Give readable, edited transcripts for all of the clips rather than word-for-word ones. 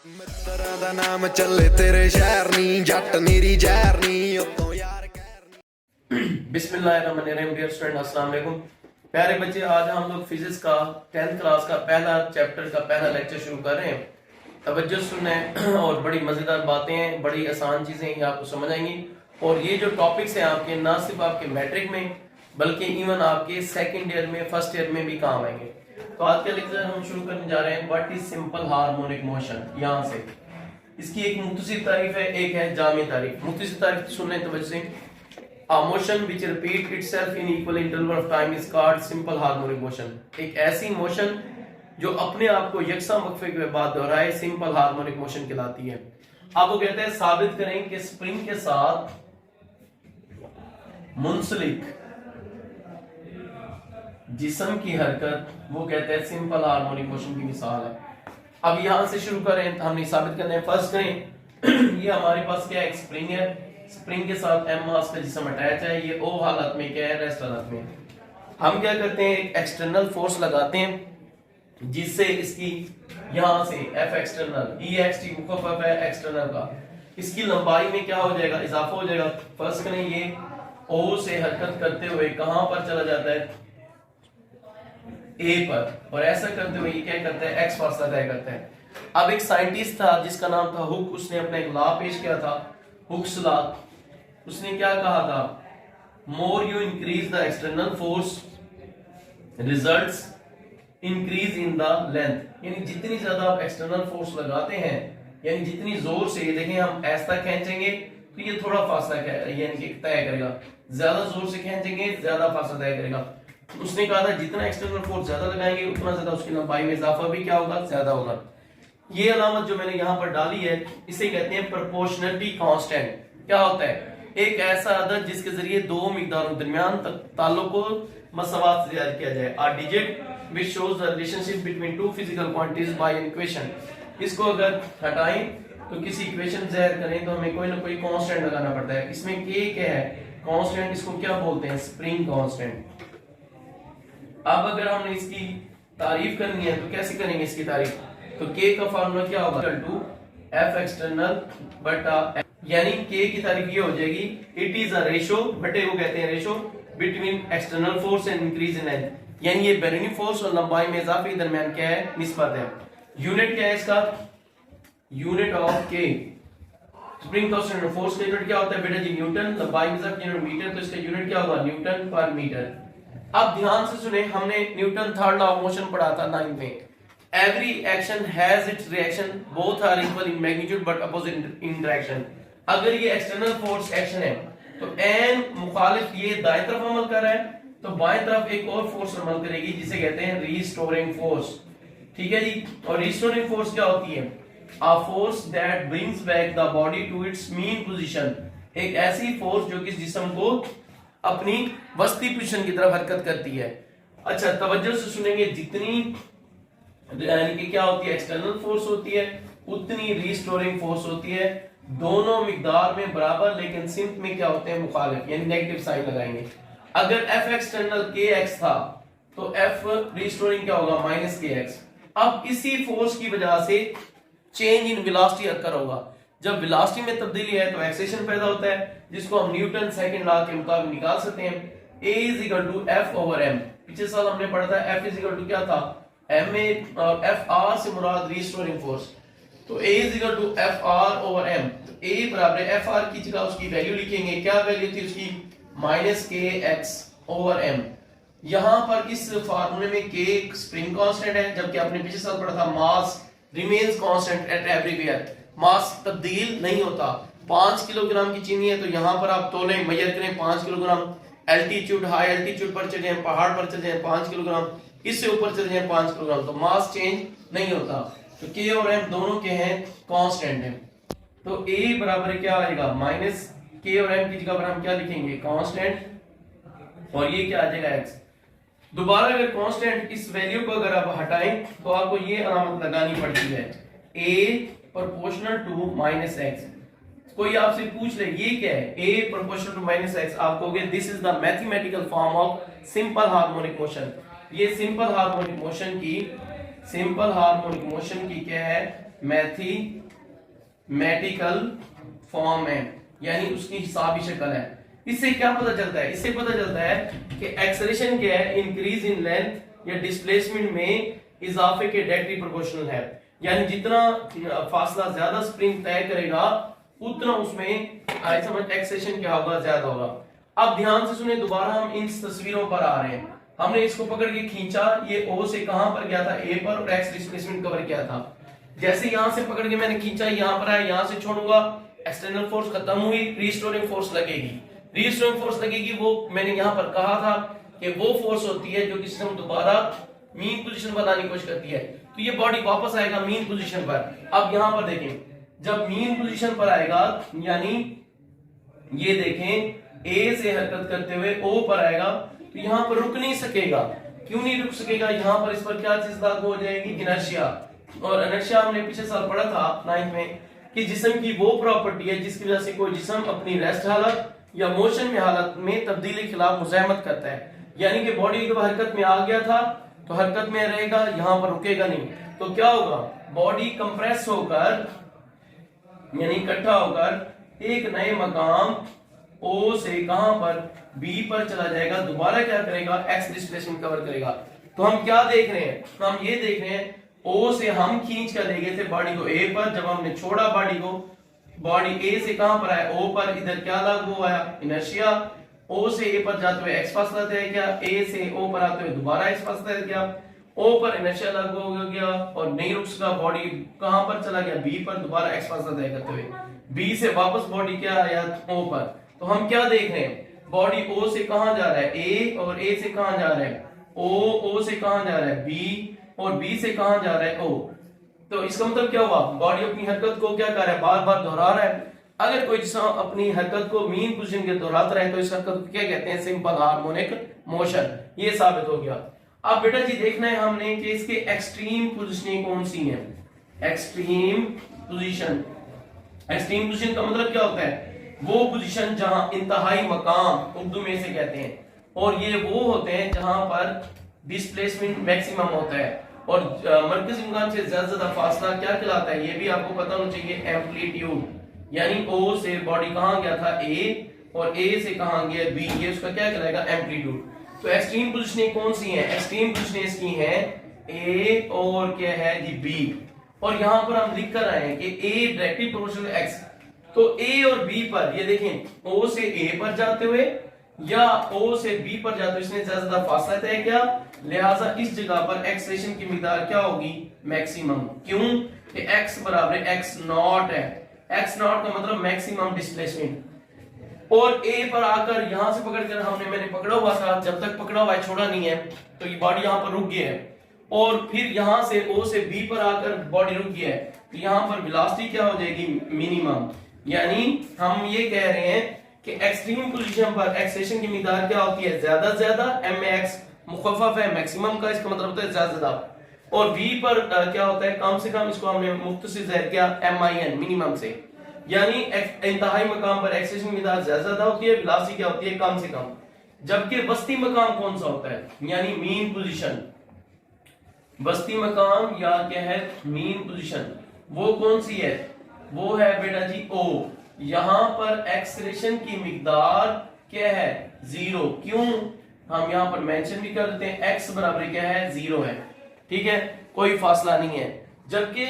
मित्रा दा नाम चले तेरे शहर नी जट नीरी जहर नी उतों यार बिस्मिल्लाहिर्रहमानिर्रहीम। डियर स्टूडेंट, अस्सलाम वालेकुम। प्यारे बच्चे, आज हम लोग फिजिक्स का 10th क्लास का पहला चैप्टर का पहला लेक्चर शुरू कर रहे हैं। तवज्जो सुनना है और बड़ी मजेदार बातें हैं, बड़ी आसान चीजें हैं, आपको समझ आएंगी। और ये जो टॉपिक्स हैं आपके ना सिर्फ आपके मैट्रिक में बल्कि इवन आपके सेकेंड ईयर में, फर्स्ट ईयर में भी काम आएंगे। तो आज का लेक्चर हम शुरू करने जा रहे हैं what is simple harmonic motion. यहाँ से इसकी एक मुख्तसर तारीफ है, एक है जामी तारीफ। मुख्तसर तारीफ सुनने तवज्जो से, A motion which repeat itself in equal interval of time is called simple harmonic motion। एक ऐसी मोशन जो अपने आप को यकसा वक्फे के बाद दोहराए सिंपल हार्मोनिक मोशन कहलाती है। अब वो कहते हैं साबित करें कि स्प्रिंग के साथ मुंसलिक जिस्म की हरकत वो कहते हैं सिंपल हार्मोनिक मोशन की मिसाल है। अब यहां से शुरू करें, हमने साबित करना है। फर्स्ट करें, ये हमारे पास क्या है, स्प्रिंग है। स्प्रिंग के साथ m मास का जिस्म अटैच है। ये O हालत में क्या है, रेस्ट हालत में। हम क्या करते हैं, एक एक्सटर्नल फोर्स लगाते हैं जिससे इसकी यहां से F एक्सटर्नल EXT मुखफ़फ़ है एक्सटर्नल का, इसकी लंबाई में क्या हो जाएगा, इजाफा हो जाएगा। फर्स्ट करें, ये O से हरकत करते हुए कहां पर चला जाता है, A पर, और ऐसा करते हुए ये क्या करता है, X फासला तय करता है। अब एक साइंटिस्ट था जिसका नाम था हुक, उसने अपना एक लॉ पेश किया था, हुक्स लॉ। उसने क्या कहा था, more you increase the external force results increase in the length. यानी जितनी ज्यादा आप एक्सटर्नल फोर्स लगाते हैं, यानी जितनी जोर से, देखें हम ऐसा खींचेंगे तो ये थोड़ा फासला यानी कि तय करेगा, ज्यादा जोर से खींचेंगे ज्यादा फासला तय करेगा। उसने कहा था जितना एक्सटर्नल फोर्स ज्यादा लगाएंगे उतना ज्यादा उसकी लंबाई में इजाफा भी क्या होगा, ज्यादा होगा। ये अलामत जो मैंने यहाँ पर डाली है इसे कहते हैं प्रोपोर्शनलिटी कांस्टेंट। क्या होता है, एक ऐसा अदद जिसके जरिए दो मिकदारों दरमियान ताल्लुक को मसवात से जाहिर किया जाए। A digit which shows the relationship between two physical quantities by an equation। इसको अगर हटाएं तो किसी इक्वेशन जाहिर करें तो हमें कोई ना कोई कांस्टेंट लगाना पड़ता है। इसमें k क्या है, कांस्टेंट, इसको क्या बोलते हैं, स्प्रिंग कांस्टेंट। अब अगर हमने इसकी तारीफ करनी है तो कैसे करेंगे इसकी तारीफ, तो k का फार्मूला क्या होगा, इक्वल टू F एक्सटर्नल बटा, यानी k की तारीफ ये हो जाएगी, इट इज अ रेशो, बटे वो कहते हैं ratio, between external force and increase in length. यानी ये बैरूनी फोर्स और लंबाई में इजाफे के दरमियान क्या है, निस्बत है। यूनिट क्या है इसका, unit of k, spring constant force का यूनिट क्या होता है बेटा जी, न्यूटन। लंबाई में इजाफे यूनिट मीटर, तो इसका यूनिट क्या होगा, न्यूटन पर मीटर। अब ध्यान से सुने, हमने Newton third law of motion पढ़ा था 9th में। Every action has its reaction, both are equal in magnitude but opposite in direction। अगर ये एक्सटर्नल फोर्स एक्शन है तो एन मुखालिफ ये दाएं तरफ अमल कर रहा है तो बाएं तरफ एक और फोर्स अमल करेगी जिसे कहते हैं रीस्टोरिंग फोर्स। ठीक है जी। और रीस्टोरिंग फोर्स क्या होती है, a force that brings back the body to its mean position। एक ऐसी फोर्स जो कि जिस्म को अपनी वस्ती पोजीशन की तरफ हरकत करती है। अच्छा, तवज्जो से सुनेंगे, जितनी यानी कि क्या होती है, एक्सटर्नल फोर्स होती है उतनी रीस्टोरिंग फोर्स होती है। दोनों मिकदार में बराबर लेकिन सिम्त में क्या होते हैं, मुखालिफ, यानी नेगेटिव साइन लगाएंगे। अगर F एक्सटर्नल kx था तो F रीस्टोरिंग क्या होगा, माइनस kx। अब इसी फोर्स की वजह से चेंज इन वेलोसिटी अकर होगा। जब वेलोसिटी में तब्दीली है तो एक्सेलेरेशन पैदा होता है, जिसको हम न्यूटन सेकंड लॉ के मुताबिक निकाल सकते हैं। A is equal to F over m। पिछले साल हमने पढ़ा था F इज इक्वल टू क्या था, m और F r से मुराद रीस्टोरिंग फोर्स, तो A is equal to F r over m। तो A बराबर है F r की जगह उसकी वैल्यू लिखेंगे, क्या वैल्यू थी उसकी, माइनस kx ओवर m। यहां पर इस फार्मूले में k स्प्रिंग कांस्टेंट है, जबकि आपने पिछले साल पढ़ा था mass remains constant at everywhere, mass तब्दील नहीं होता। 5 किलोग्राम की चीनी है तो यहां पर आप तोलें, मेजर करें 5 किलोग्राम। एल्टीट्यूड, हाई एल्टीट्यूड पर चले जाएं, पहाड़ पर चले जाएं 5 किलोग्राम, इससे ऊपर चले जाएं 5 किलोग्राम, तो मास चेंज नहीं होता। तो k और m दोनों के हैं कांस्टेंट हैं, तो a बराबर क्या आएगा, माइनस k और m की जगह पर हम क्या लिखेंगे, कांस्टेंट, और ये क्या आ जाएगा, x। दोबारा अगर कांस्टेंट इस वैल्यू को अगर आप हटाएं तो आपको ये अलामत लगानी पड़ती है, a proportional to minus x। कोई आपसे पूछ ले ये क्या है, a proportional to minus x, आप कहोगे this is the mathematical form of simple harmonic motion. ये सिंपल हार्मोनिक मोशन की क्या है, मैथमेटिकल फॉर्म है, यानी उसकी हिसाबी शक्ल है। इससे क्या पता चलता है? इससे पता चलता है कि एक्सेलरेशन क्या है, इंक्रीज इन लेंथ या डिस्प्लेसमेंट में इजाफे के डायरेक्टली प्रोपोर्शनल है, यानी जितना फासला ज्यादा स्प्रिंग तय करेगा उतना उसमें एक्सेलरेशन क्या होगा, ज्यादा होगा। अब ध्यान से सुने, दोबारा हम इन तस्वीरों पर आ रहे हैं। हमने इसको पकड़ के खींचा, ये ओ से कहां पर गया था, ए पर, और एक्स डिस्प्लेसमेंट कवर किया था। जैसे यहां से पकड़ के मैंने खींचा, यहां पर आया, यहां से छोड़ूंगा, एक्सटर्नल फोर्स खत्म हुई, रीस्टोरिंग फोर्स लगेगी। रीस्टोरिंग फोर्स लगेगी, वो मैंने यहां पर कहा था कि वो फोर्स होती है जो कि सिस्टम दोबारा मीन पोजीशन पर लाने की कोशिश करती है। तो ये बॉडी वापस आएगा मीन पोजीशन पर। अब यहां पर देखें, जब मीन पोजीशन पर आएगा, यानी ये देखें ए से हरकत करते हुए ओ पर आएगा, तो यहां पर रुक नहीं सकेगा। क्यों नहीं रुक सकेगा? यहां पर इस पर क्या चीज लागू हो जाएगी, इनर्शिया। और इनर्शिया हमने पिछले साल पढ़ा था 9th में कि जिस्म की वो प्रॉपर्टी है जिसकी वजह से कोई जिस्म अपनी रेस्ट हालत या मोशन में हालत में तब्दीली के खिलाफ मुजाहमत करता है। यानी कि बॉडी जब हरकत में आ गया था तो हरकत में रहेगा, यहां पर रुकेगा नहीं। तो क्या होगा, बॉडी कंप्रेस होकर यानी इकट्ठा होकर एक नए मकाम ओ से कहां पर, बी पर चला जाएगा, दोबारा क्या करेगा, एक्स डिस्प्लेसमेंट कवर करेगा। तो हम क्या देख रहे हैं, हम ये देख रहे हैं ओ से हम खींच कर ले गए थे बॉडी को ए पर, जब हमने छोड़ा बॉडी को, बॉडी ए से कहां पर आया, ओ पर, इधर क्या लागू हुआ, इनर्शिया। ओ से ए पर जाते हुए एक्स फासला तय किया, ए से ओ पर आते हुए दोबारा एक्स फासला तय किया, ओ पर इनर्शिया लागू हो गया और नहीं रुक सका, बॉडी कहां पर चला गया, बी पर, दोबारा एक्स फासला तय करते हुए बी से वापस बॉडी क्या आया, ओ पर। तो हम क्या देख रहे हैं, बॉडी ओ से कहां जा रहा है, ए, और ए से कहां जा रहा है, ओ से कहां जा रहा है, बी, और बी से कहां जा रहा है, ओ। तो इसका मतलब क्या हुआ, बॉडी अपनी हरकत को क्या कर रहा है, बार बार दोहरा रहा है। अगर कोई जिसम अपनी हरकत को मीन पोजीशन के दोहराता रहे तो इस हरकत को क्या कहते हैं, सिंपल हार्मोनिक मोशन। ये साबित हो गया। अब बेटा जी देखना है हमने कि इसके एक्सट्रीम पोजीशनिंग कौन सी है। एक्सट्रीम पोजीशन, एक्सट्रीम पोजीशन का मतलब क्या होता है, वो पोजीशन जहां इंतहाई मकाम उर्दू में से कहते हैं, और ये वो होते हैं जहां पर डिस्प्लेसमेंट मैक्सिमम होता है और मरकजी मकाम से ज्यादा फासला क्या कहलाता है, ये भी आपको पता होना चाहिए, एम्पलीट्यूड। यानी ओ से बॉडी कहां गया था, ए, और ए से कहां गया, बी, ये उसका क्या कहलाएगा, एम्पलीट्यूड। तो एक्सट्रीम पोजीशनिंग कौन सी है, एक्सट्रीम पोजीशनिंग इसकी है ए और क्या है जी, बी। और यहां पर हम लिख कर आए हैं कि ए डायरेक्टली प्रोपोर्शनल एक्स। तो ए और बी पर ये देखें, ओ से ए पर जाते हुए या ओ से बी पर जाते हुए इसने ज्यादा फासला तय किया, लिहाजा इस जगह पर एक्सेलरेशन की मिकदार क्या होगी, मैक्सिमम। क्यों कि x बराबर x नॉट है, x नॉट का मतलब मैक्सिमम डिस्प्लेसमेंट। और a पर आकर यहां से पकड़कर मैंने पकड़ा हुआ था, जब तक पकड़ा हुआ है छोड़ा नहीं है, तो ये बॉडी यहां पर रुक गई है। और फिर यहां से o से b पर आकर बॉडी रुक गई है, तो यहां पर वेलोसिटी क्या हो जाएगी, मिनिमम। यानी हम ये कह रहे हैं कि एक्सट्रीम पोजीशन पर एक्सेलरेशन की मिकदार क्या होती है, ज्यादा से ज्यादा, mx मुखफ़फ़ है मैक्सिमम का, इसका मतलब होता है ज्यादा से ज्यादा। और v पर क्या होता है, कम से कम, इसको हमने मुख्तसर ज़ाहिर किया min मिनिमम से। यानी इंतहाई मकाम पर एक्सेलरेशन की मिकदार ज्यादा से ज्यादा होती है, वेलोसिटी क्या होती है, कम से कम। जबकि वस्ती मकाम कौन सा होता है, यानी मीन पोजीशन, वस्ती मकाम या क्या है, मीन पोजीशन, वो कौन सी है, वो है बेटा जी ओ। यहां पर एक्सेलरेशन की मिकदार क्या है, 0। क्यों, हम यहां पर मेंशन भी कर देते हैं, x बराबर क्या है, 0 है, ठीक है, कोई फासला नहीं है। जबकि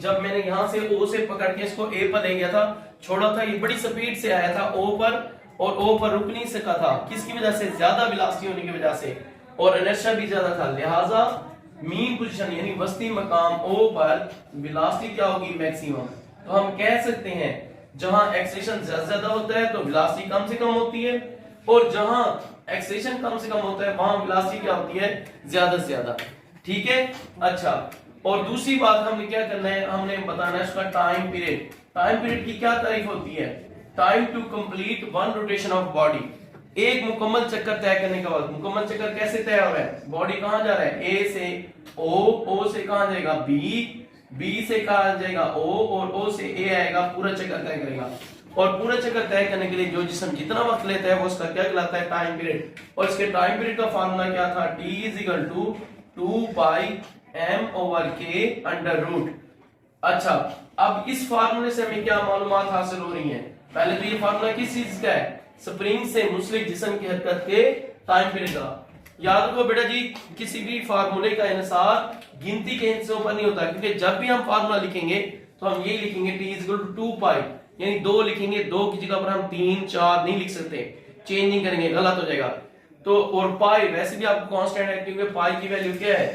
जब मैंने यहां से o से पकड़ के इसको a पर ले गया था, छोड़ा था, ये बड़ी स्पीड से आया था o पर, और o पर रुक नहीं सका था, किसकी वजह से, ज्यादा वेलोसिटी होने की वजह से, और इनर्शिया भी ज्यादा था। लिहाजा मीन पोजीशन यानी वस्ती मकाम o पर वेलोसिटी क्या होगी, मैक्सिमम। तो हम कह सकते हैं जहां एक्सेलरेशन ज्यादा होता है तो वेलोसिटी कम से कम होती है, और जहां एक्सेलरेशन कम से कम होता है वहां वेलोसिटी क्या होती है, ज्यादा से ज्यादा। ठीक है, अच्छा। और दूसरी बात हमने क्या करना है, हमने बताना है उसका टाइम पीरियड। टाइम पीरियड की क्या तारीफ होती है, time to complete one rotation of body, एक मुकम्मल चक्कर तय करने के बाद। मुकम्मल चक्कर कैसे तय हो रहा है, बॉडी कहां जा रहा है, ए से ओ से कहां जाएगा, बी से कहां जाएगा, ओ, और ओ से ए आएगा, पूरा चक्कर तय करेगा। और पूरा चक्कर तय करने के लिए जो जिस्म जितना वक्त लेता है वो उसका क्या कहलाता है, टाइम पीरियड। और इसके टाइम पीरियड का फार्मूला क्या था, T = 2 पाई m/k अंडर रूट। अच्छा, अब इस फार्मूले से हमें क्या मालूमात हासिल हो रही हैं? पहले तो ये फार्मूला किस चीज का है? स्प्रिंग से मुंसलिक जिस्म की हरकत के टाइम पीरियड का। याद रखो बेटा जी, किसी भी फार्मूले का इन्हिसार गिनती के हिस्सों पर नहीं होता, क्योंकि जब भी हम फार्मूला लिखेंगे तो हम ये लिखेंगे t इक्वल टू 2 पाई, यानी 2 लिखेंगे, 2 की जगह पर हम 3 4 नहीं लिख सकते, चेंज नहीं करेंगे, गलत हो जाएगा। तो और पाई वैसे भी आपको कांस्टेंट है, क्योंकि पाई की वैल्यू क्या है?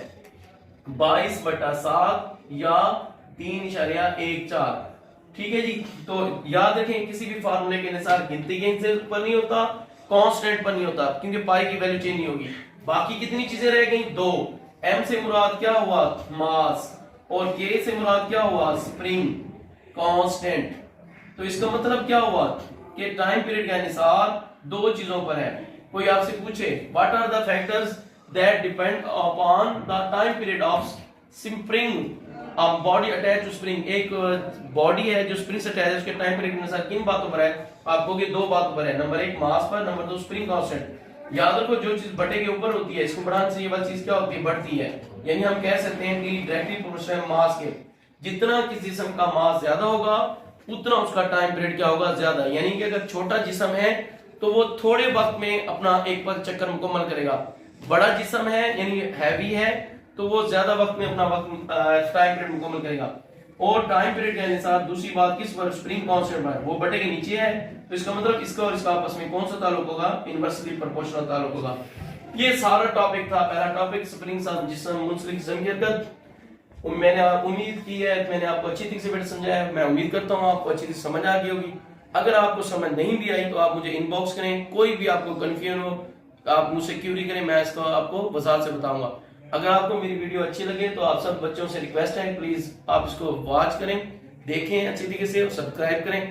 22/7 या 3.14। ठीक है जी। तो याद रखें, किसी भी फार्मूले के अनुसार गिनती के हिस्से पर नहीं होता, कांस्टेंट पर नहीं होता, क्योंकि पाई की वैल्यू चेंज नहीं होगी। बाकी कितनी चीजें रह गई? 2। m से मुराद क्या हुआ? मास, और k से मुराद क्या हुआ? Spring constant. तो इसका मतलब क्या हुआ कि टाइम पीरियड के अनुसार 2 चीजों पर है। कोई आपसे पूछे what are the factors that depend upon the time period of spring body attach to spring, एक बॉडी है जो स्प्रिंग से अटैच है, उसके टाइम पीरियड के अनुसार किन बातों पर है? आपको ये 2 बातों पर है। नंबर 1 मास पर, नंबर 2 स्प्रिंग कांस्टेंट। याद रखो, जो चीज बटे के ऊपर होती है, इसको बढ़ाने से ये वाली चीज क्या होती है? बढ़ती है। यानी हम कह सकते हैं कि डायरेक्टली प्रोपोर्शनल मास के, जितना किसी जिस्म का मास ज्यादा होगा उतना उसका टाइम पीरियड क्या होगा? ज्यादा। यानी कि अगर छोटा जिस्म है तो वो थोड़े वक्त में अपना एक पल चक्कर मुकम्मल करेगा। बड़ा जिस्म है यानी हैवी है तो वो ज्यादा वक्त में अपना टाइम पीरियड मुकम्मल करेगा। और टाइम पीरियड के अनुसार दूसरी बात किस पर? स्प्रिंग कांस्टेंट पर, वो बटे के नीचे है, तो इसका मतलब इसका और इसका आपस में कौन सा ताल्लुक होगा? इनवर्सली प्रोपोर्शनल ताल्लुक होगा। ये सारा टॉपिक था। पहला टॉपिक स्प्रिंग जिस्म मुंसलिक जिस्म की हरकत। मैंने उम्मीद की है मैंने आपको अच्छी तरीके से बेटा समझाया है। मैं उम्मीद करता हूँ आपको अच्छी तरह से समझ आ गई होगी। अगर आपको समझ नहीं भी आई तो आप मुझे इनबॉक्स करें, कोई भी आपको कंफ्यूजन हो आप मुझसे क्यूरी करें, मैं इसको आपको वजाहत से बताऊंगा। अगर आपको मेरी वीडियो अच्छी लगे तो आप सब बच्चों से रिक्वेस्ट है, प्लीज आप इसको वॉच करें, देखें अच्छी तरीके से और सब्सक्राइब करें,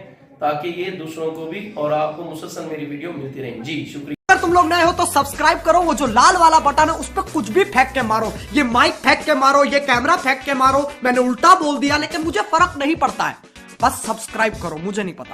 ताकि ये दूसरों को भी और आपको मुसलसल मेरी वीडियो मिलती रहे। जी शुक्रिया। अगर तुम लोग नए हो तो सब्सक्राइब करो, वो जो लाल वाला बटन है उस पर कुछ भी फेंक के मारो, ये माइक फेंक के मारो, ये कैमरा फेंक के मारो, मैंने उल्टा बोल दिया लेकिन मुझे फर्क नहीं पड़ता है, बस सब्सक्राइब करो, मुझे नहीं पता।